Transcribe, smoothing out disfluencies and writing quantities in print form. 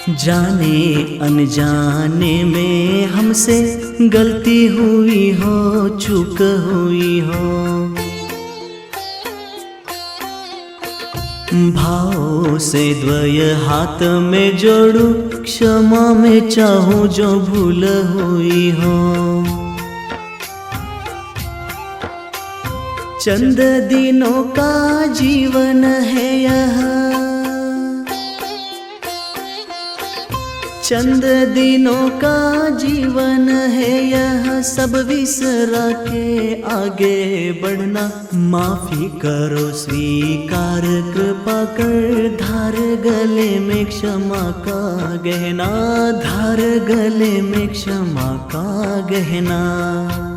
जाने अनजाने में हमसे गलती हुई हो, चूक हुई हो। भाव से द्वय हाथ में जोड़ू, क्षमा में चाहूं जो भूल हुई हो। चंद दिनों का जीवन है यह, चंद दिनों का जीवन है यह, सब विसरा के आगे बढ़ना। माफी करो स्वीकार कृपा कर, धार गले में क्षमा का गहना, धार गले में क्षमा का गहना।